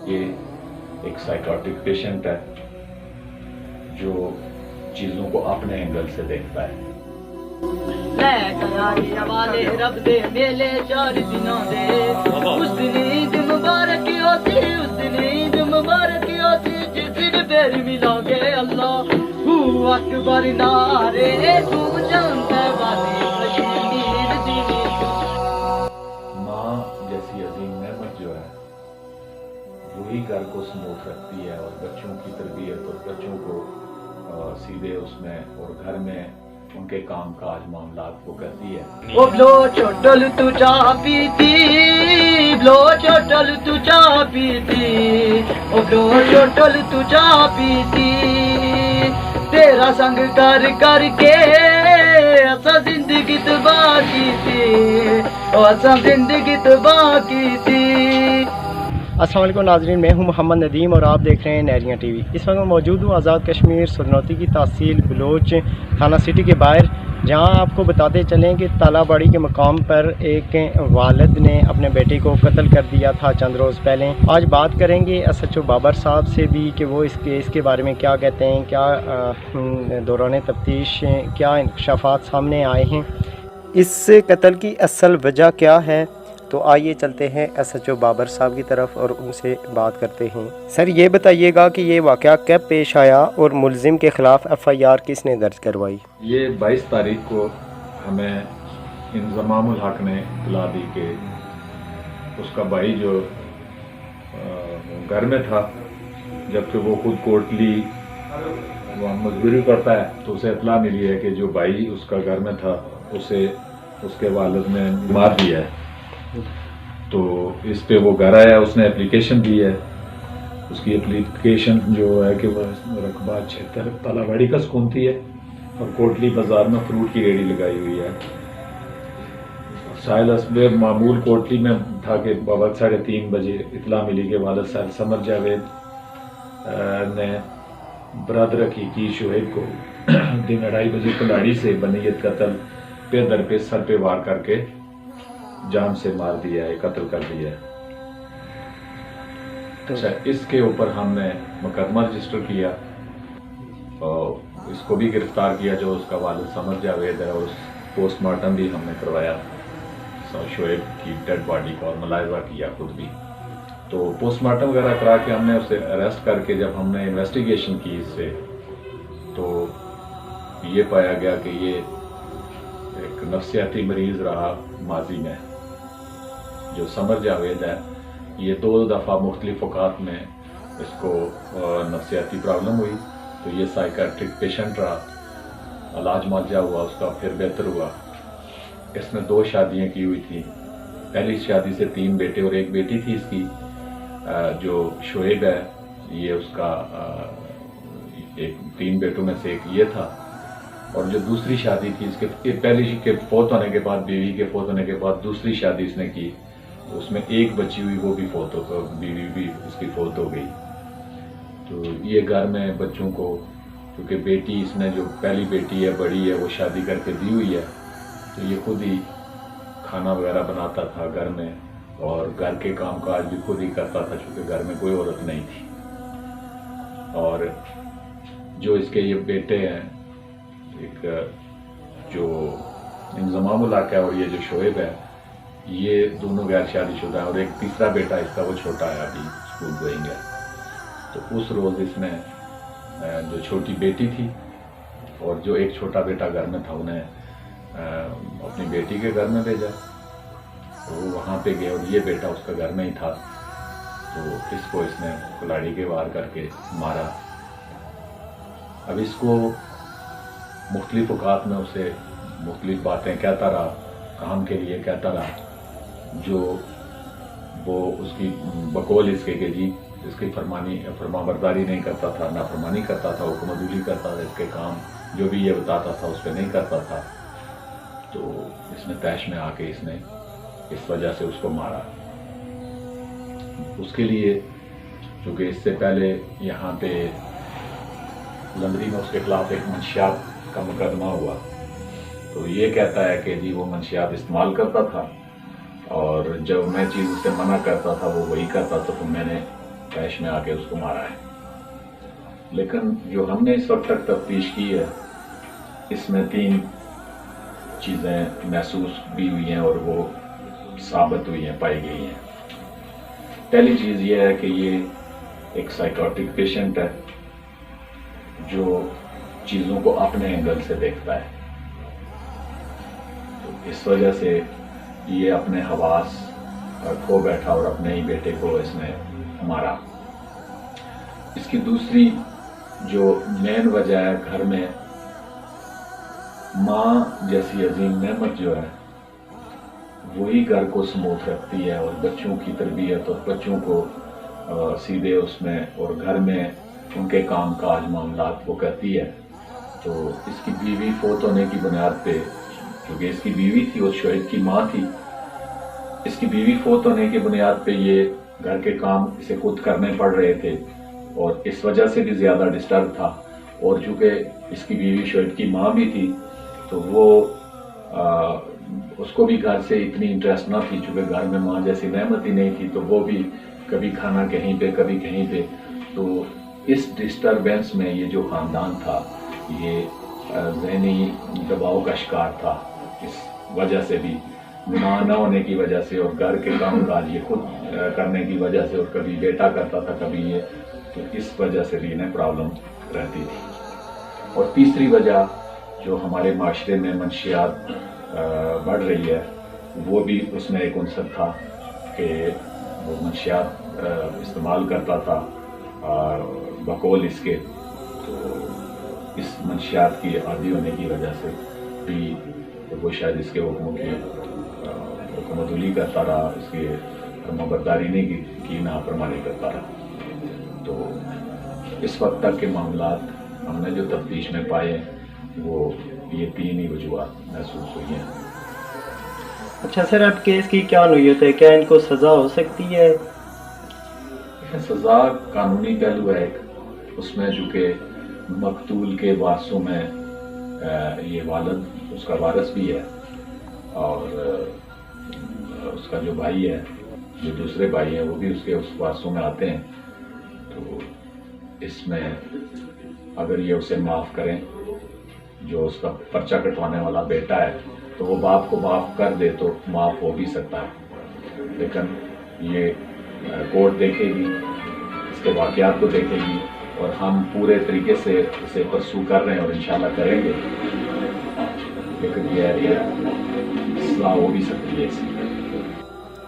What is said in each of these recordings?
ये एक psychotic patient है जो चीज़ों को अपने एंगल से देखता है। रब दे मेले 4 दिनों दे उस दिन ईद मुबारक होती उस दिन ईद मुबारक होती जिस दिन फिर मिलोगे अल्लाह अकबर नारे तू जानता बातें कश्मीर दी। माँ जैसी अजीम नेमत जो है वही घर को स्मूथ रखती है और बच्चों की तरबियत और बच्चों को सीधे उसमें और घर में उनके काम काज मामलात को करती है। ओ ब्लो छोटल तू चाह पीती ब्लो छोटल तू चाह पीती ओ ब्लो छोटल तू चाह पीती तेरा संग कर करके असा जिंदगी तबाह की थी ओ असा जिंदगी तबाह की थी। अस्सलाम वालेकुम नाज़रीन, मैं हूं मोहम्मद नदीम और आप देख रहे हैं नहरियाँ टीवी। इस वक्त मैं मौजूद हूं आज़ाद कश्मीर सदनौती की तहसील बलोच थाना सिटी के बाहर, जहां आपको बताते चलें कि तालाबाड़ी के मकाम पर एक वालिद ने अपने बेटे को कत्ल कर दिया था चंद रोज़ पहले। आज बात करेंगे SHO बाबर साहब से भी कि वो इस केस के बारे में क्या कहते हैं, क्या दौरान तफ्तीश क्या इंकशाफात सामने आए हैं, इस कत्ल की असल वजह क्या है। तो आइए चलते हैं SHO बाबर साहब की तरफ और उनसे बात करते हैं। सर ये बताइएगा कि ये वाक़या कब पेश आया और मुलजिम के ख़िलाफ़ FIR किसने दर्ज करवाई? ये 22 तारीख को हमें इंज़मामुल हक ने इत्तला दी कि उसका भाई जो घर में था, जबकि वो खुद कोटली वो मजदूरी करता है, तो उसे इत्तला मिली है कि जो भाई उसका घर में था उसे उसके वालिद ने मार दिया है। तो इस पे वो घर आया, उसने एप्लीकेशन दी है। उसकी एप्लीकेशन जो है कि वो रकबा 76 तालाबाड़ी का सुकूनती है और कोटली बाज़ार में फ्रूट की रेडी लगाई हुई है। साहिल असबे मामूल कोटली में था कि बाबा 3:30 बजे इत्तला मिली कि वालिद साहिल समर जावेद ने बरदर हकीकी शोहेब को दिन 2:30 बजे कुल्हाड़ी से बनीयत कत्ल पे दर पे सर पे वार करके जान से मार दिया है, कत्ल कर दिया है। अच्छा, इसके ऊपर हमने मुकदमा रजिस्टर किया और इसको भी गिरफ्तार किया जो उसका वालिद समर जावेद है, और पोस्टमार्टम भी हमने करवाया शोएब की डेड बॉडी का और मुलायजा किया खुद भी। तो पोस्टमार्टम वगैरह करा के हमने उसे अरेस्ट करके जब हमने इन्वेस्टिगेशन की इससे, तो ये पाया गया कि ये एक नफ्सियाती मरीज़ रहा माजी में। जो समर जावेद है ये 2 दफ़ा मुख्तलिफ औकात में इसको नफ्सियाती प्रॉब्लम हुई, तो ये साइकाट्रिक पेशेंट रहा, इलाज मुआवजा हुआ उसका, फिर बेहतर हुआ। इसने 2 शादियाँ की हुई थी। पहली शादी से 3 बेटे और 1 बेटी थी इसकी। जो शोएब है ये उसका एक 3 बेटों में से एक ये था, और जो दूसरी शादी थी इसके पहली के फौत होने के बाद, बीवी के फौत होने के बाद दूसरी शादी इसने की, तो उसमें 1 बची हुई, वो भी बीवी भी उसकी फौत हो गई। तो ये घर में बच्चों को, क्योंकि बेटी इसने जो पहली बेटी है बड़ी है वो शादी करके दी हुई है, तो ये खुद ही खाना वगैरह बनाता था घर में और घर के काम काज भी खुद ही करता था, क्योंकि घर में कोई औरत नहीं थी। और जो इसके ये बेटे हैं, एक जो इंज़मामुल हक है और ये जो शोएब है, ये दोनों गैर शादीशुदा है, और एक तीसरा बेटा इसका वो छोटा है, अभी स्कूल गोइंग है। तो उस रोज़ इसने जो छोटी बेटी थी और जो एक छोटा बेटा घर में था, उन्हें अपनी बेटी के घर में भेजा। तो वो वहाँ पे गए और ये बेटा उसका घर में ही था, तो इसको इसने कुल्हाड़ी के वार करके मारा। अब इसको मुख्तलिफ औकात में उसे मुख्तलिफ बातें कहता रहा, काम के लिए कहता रहा, जो वो उसकी बकौल इसके कि जी इसकी फरमाबरदारी नहीं करता था, नाफरमानी करता था, हुक्मदुली करता था, इसके काम जो भी ये बताता था उस पर नहीं करता था। तो इसमें तैश में आके इसने इस वजह से उसको मारा। उसके लिए क्योंकि इससे पहले यहाँ पे लंदरी में उसके खिलाफ एक मंशियात का मुकदमा हुआ, तो ये कहता है कि जी वो मंशियात इस्तेमाल करता था और जब मैं चीज़ उससे मना करता था वो वही करता था, तो मैंने तैश में आके उसको मारा है। लेकिन जो हमने इस वक्त तक तफ्तीश की है, इसमें 3 चीज़ें महसूस भी हुई हैं और वो साबित हुई हैं, पाई गई हैं। पहली चीज़ ये है कि ये एक साइकोटिक पेशेंट है जो चीज़ों को अपने एंगल से देखता है। तो इस वजह से ये अपने हवास खो बैठा और अपने ही बेटे को इसने मारा। इसकी दूसरी जो मेन वजह है, घर में माँ जैसी अजीम नेमत जो है वही घर को स्मूथ रखती है और बच्चों की तरबियत और बच्चों को सीधे उसमें और घर में उनके काम काज मामलात वो करती है। तो इसकी बीवी फोत होने की बुनियाद पे, क्योंकि इसकी बीवी थी और शोएब की माँ थी, इसकी बीवी फोत होने की बुनियाद पे ये घर के काम इसे खुद करने पड़ रहे थे और इस वजह से भी ज़्यादा डिस्टर्ब था। और चूँकि इसकी बीवी शोएब की माँ भी थी तो वो उसको भी घर से इतनी इंटरेस्ट ना थी, चूँकि घर में माँ जैसी नेमत ही नहीं थी, तो वो भी कभी खाना कहीं पे कभी कहीं पे। तो इस डिस्टरबेंस में ये जो ख़ानदान था ये ज़हनी दबाव का शिकार था। इस वजह से भी, माँ न होने की वजह से और घर के काम काज ये खुद करने की वजह से, और कभी बेटा करता था कभी ये, तो इस वजह से भी इन्हें प्रॉब्लम रहती थी। और तीसरी वजह जो हमारे माशरे में मंशियात बढ़ रही है, वो भी उसमें एक उनसर था कि वो मंशियात इस्तेमाल करता था बकौल इसके। तो इस मंशियात की आदी होने की वजह से भी तो वो शायद इसके हुक्मतुली करता रहा, इसकी फरमाबरदारी नहीं की नाफरमानी करता रहा। तो इस वक्त तक के मामलात हमने जो तफ्तीश में पाए वो ये 3 ही वजूहात महसूस हुई हैं। अच्छा सर, अब केस की क्या नोयत है? क्या इनको सज़ा हो सकती है? सज़ा कानूनी पहलू है एक, उसमें चूँकि मकतूल के वारसों में ये वालिद उसका वारिस भी है और उसका जो भाई है, जो दूसरे भाई हैं, वो भी उसके उस वारसों में आते हैं। तो इसमें अगर ये उसे माफ़ करें, जो उसका पर्चा कटवाने वाला बेटा है, तो वो बाप को माफ़ कर दे तो माफ़ हो भी सकता है। लेकिन ये कोर्ट देखेगी, इसके वाक़यात को देखेगी और हम पूरे तरीके से इसे परसू कर रहे हैं और इंशाल्लाह करेंगे। लेकिन ये इस्लाह हो भी सकती है इसकी।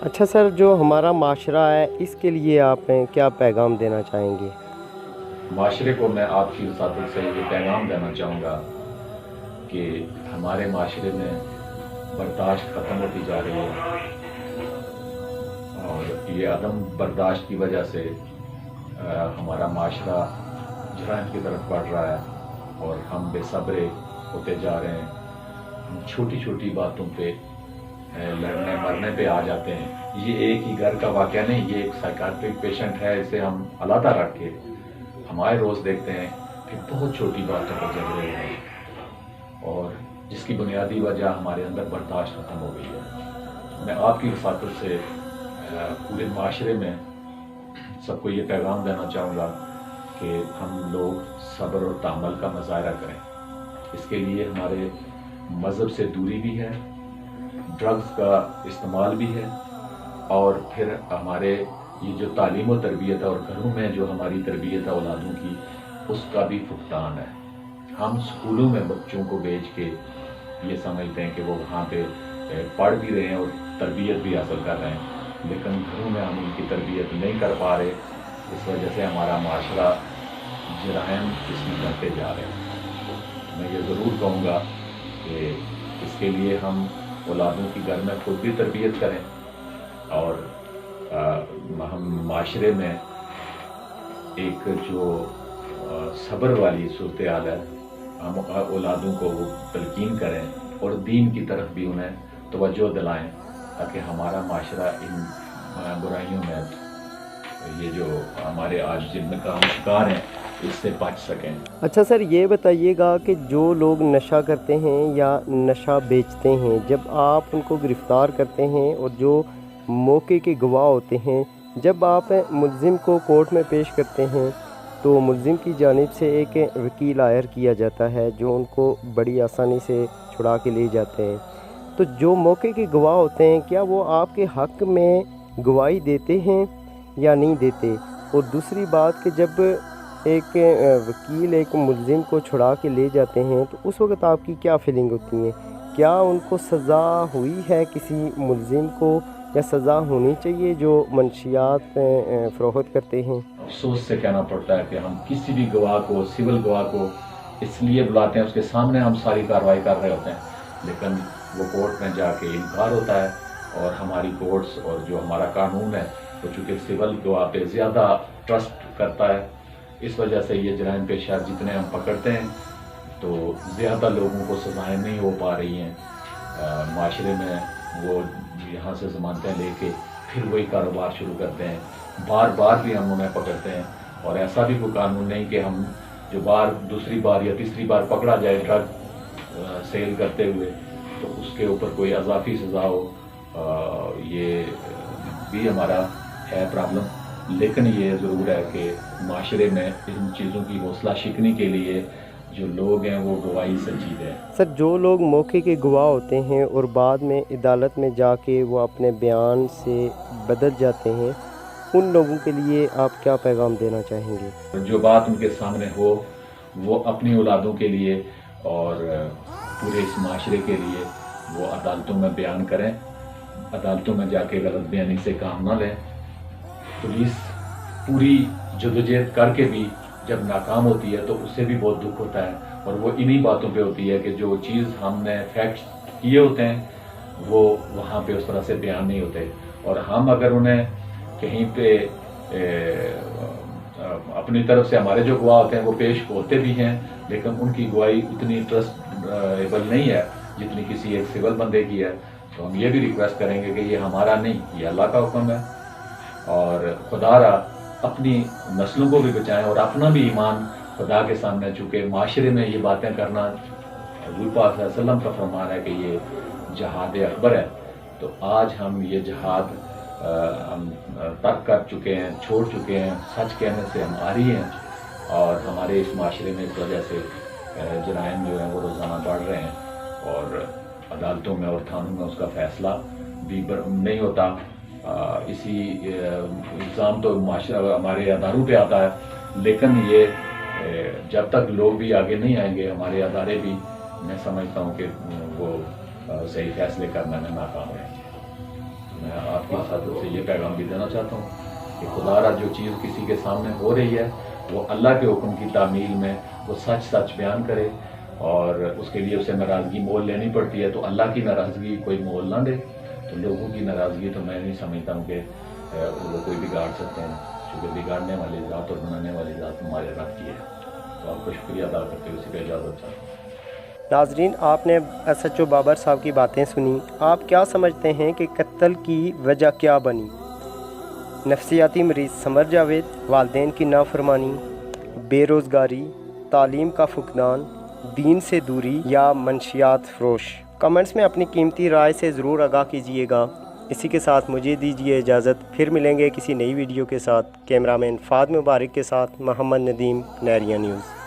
अच्छा सर, जो हमारा माशरा है इसके लिए आप क्या पैगाम देना चाहेंगे? माशरे को मैं आपकी वसातत से ये पैगाम देना चाहूँगा कि हमारे माशरे में बर्दाश्त ख़त्म होती जा रही है और ये अदम बर्दाश्त की वजह से हमारा माशरा जराइम की तरफ बढ़ रहा है और हम बेसब्रे होते जा रहे हैं। हम छोटी छोटी बातों पे लड़ने मरने पे आ जाते हैं। ये एक ही घर का वाक़या नहीं, ये एक साइकाट्रिक पेशेंट है, इसे हम अलहदा रख के हमारे रोज़ देखते हैं कि बहुत छोटी बातों पर झगड़े हो रहे हैं और जिसकी बुनियादी वजह हमारे अंदर बर्दाश्त ख़त्म हो गई है। मैं आपकी वसातत से पूरे माशरे में सबको ये पैगाम देना चाहूँगा कि हम लोग सब्र और तहम्मुल का मुज़ाहरा करें। इसके लिए हमारे मज़हब से दूरी भी है, ड्रग्स का इस्तेमाल भी है और फिर हमारे ये जो तालीम और तरबियत है और घरों में जो हमारी तरबियत है औलादों की, उसका भी फुकदान है। हम स्कूलों में बच्चों को भेज के ये समझते हैं कि वो वहाँ पे पढ़ भी रहे हैं और तरबियत भी हासिल कर रहे हैं, लेकिन घरों में हम उनकी तरबियत नहीं कर पा रहे। इस वजह से हमारा माशरा जराइम इसमें बढ़ते जा रहे हैं। मैं ये ज़रूर कहूँगा कि इसके लिए हम औलादों की घर में खुद भी तरबियत करें और हम माशरे में एक जो सब्र वाली सूरत हाल है, हम औलादों को वो तलकीन करें और दीन की तरफ भी उन्हें तवज्जो दिलाएं ताकि हमारा माशरा इन बुराइयों में, ये जो हमारे आज जिनका हम शिकार हैं, इससे बच सकें। अच्छा सर, ये बताइएगा कि जो लोग नशा करते हैं या नशा बेचते हैं, जब आप उनको गिरफ़्तार करते हैं और जो मौके के गवाह होते हैं جب آپ ملزم کو کورٹ میں پیش کرتے ہیں تو ملزم کی جانب سے ایک وکیل ہائر کیا جاتا ہے جو ان کو بڑی آسانی سے چھڑا کے لے جاتے ہیں، تو جو موقع کے گواہ ہوتے ہیں کیا وہ آپ کے حق میں گواہی دیتے ہیں یا نہیں دیتے؟ اور دوسری بات کہ جب ایک وکیل ایک ملزم کو چھڑا کے لے جاتے ہیں تو اس وقت آپ کی کیا فیلنگ ہوتی ہیں؟ کیا ان کو سزا ہوئی ہے کسی ملزم کو، یا سزا ہونی چاہیے جو منشیات فروخت کرتے ہیں؟ افسوس سے کہنا پڑتا ہے کہ ہم کسی بھی گواہ کو، سول گواہ کو اس لیے بلاتے ہیں، اس کے سامنے ہم ساری کارروائی کر رہے ہوتے ہیں، لیکن وہ کورٹ میں جا کے انکار ہوتا ہے، اور ہماری کورٹس اور جو ہمارا قانون ہے وہ چونکہ سول گواہ پہ زیادہ ٹرسٹ کرتا ہے، اس وجہ سے یہ جرائم پیشہ جتنے ہم پکڑتے ہیں تو زیادہ لوگوں کو سزائیں نہیں ہو پا رہی ہیں معاشرے میں، وہ یہاں سے ضمانتیں لے کے پھر وہی کاروبار شروع کرتے ہیں، بار بار بھی ہم انہیں پکڑتے ہیں، اور ایسا بھی کوئی قانون نہیں کہ ہم جو دوسری بار یا تیسری بار پکڑا جائے ڈرگ سیل کرتے ہوئے تو اس کے اوپر کوئی اضافی سزا ہو، یہ بھی ہمارا ہے پرابلم، لیکن یہ ضرور ہے کہ معاشرے میں ان چیزوں کی حوصلہ شکنی کے لیے جو لوگ ہیں وہ گواہی سنجیدہ ہیں۔ سر، جو لوگ موقع کے گواہ ہوتے ہیں اور بعد میں عدالت میں جا کے وہ اپنے بیان سے بدل جاتے ہیں، ان لوگوں کے لیے آپ کیا پیغام دینا چاہیں گے؟ جو بات ان کے سامنے ہو وہ اپنی اولادوں کے لیے اور پورے اس معاشرے کے لیے وہ عدالتوں میں بیان کریں، عدالتوں میں جا کے غلط بیانی سے کام نہ لیں۔ پولیس پوری جدوجہد کر کے بھی جب ناکام ہوتی ہے تو اس سے بھی بہت دکھ ہوتا ہے، اور وہ انہی باتوں پہ ہوتی ہے کہ جو چیز ہم نے فیکٹس کیے ہوتے ہیں وہ وہاں پہ اس طرح سے بیان نہیں ہوتے، اور ہم اگر انہیں کہیں پہ اپنی طرف سے ہمارے جو گواہ ہوتے ہیں وہ پیش ہوتے بھی ہیں، لیکن ان کی گواہی اتنی ٹرسٹیبل نہیں ہے جتنی کسی ایک سول بندے کی ہے، تو ہم یہ بھی ریکویسٹ کریں گے کہ یہ ہمارا نہیں، یہ اللہ کا حکم ہے، اور خدا را اپنی نسلوں کو بھی بچائیں اور اپنا بھی ایمان خدا کے سامنے، چونکہ معاشرے میں یہ باتیں کرنا حضور پاک صلی اللہ علیہ وسلم کا فرمان ہے کہ یہ جہاد اکبر ہے، تو آج ہم یہ جہاد ہم ترک کر چکے ہیں، چھوڑ چکے ہیں، سچ کہنے سے ہم آری ہیں، اور ہمارے اس معاشرے میں اس وجہ سے جرائم جو ہیں وہ روزانہ بڑھ رہے ہیں، اور عدالتوں میں اور تھانوں میں اس کا فیصلہ بھی نہیں ہوتا۔ اسی الزام تو معاشرہ ہمارے اداروں پہ آتا ہے، لیکن یہ جب تک لوگ بھی آگے نہیں آئیں گے ہمارے ادارے بھی، میں سمجھتا ہوں کہ وہ صحیح فیصلے کرنے میں ناکام رہیں گے۔ میں آپ کے ساتھ سے یہ پیغام بھی دینا چاہتا ہوں کہ خدا را جو چیز کسی کے سامنے ہو رہی ہے وہ اللہ کے حکم کی تعمیل میں وہ سچ بیان کرے، اور اس کے لیے اسے ناراضگی مول لینی پڑتی ہے تو اللہ کی ناراضگی کوئی مول نہ دے، تو لوگوں کی ناراضگی تو میں نہیں سمجھتا ہوں کہ وہ کوئی بگاڑ سکتے ہیں، کیونکہ بگاڑنے والی ذات اور بنانے والی ذات ہمارے رب کی ہے۔ تو آپ کو شکریہ ادا کرتے ہوئے اسی کا اجازت چاہتا ہوں۔ ناظرین، آپ نے SHO بابر صاحب کی باتیں سنی، آپ کیا سمجھتے ہیں کہ قتل کی وجہ کیا بنی؟ نفسیاتی مریض سمر جاوید، والدین کی نافرمانی، بے روزگاری، تعلیم کا فقدان، دین سے دوری، یا منشیات فروش؟ کمنٹس میں اپنی قیمتی رائے سے ضرور آگاہ کیجیے گا۔ اسی کے ساتھ مجھے دیجیے اجازت، پھر ملیں گے کسی نئی ویڈیو کے ساتھ۔ کیمرہ مین فہد مبارک کے ساتھ محمد ندیم، نیریا نیوز۔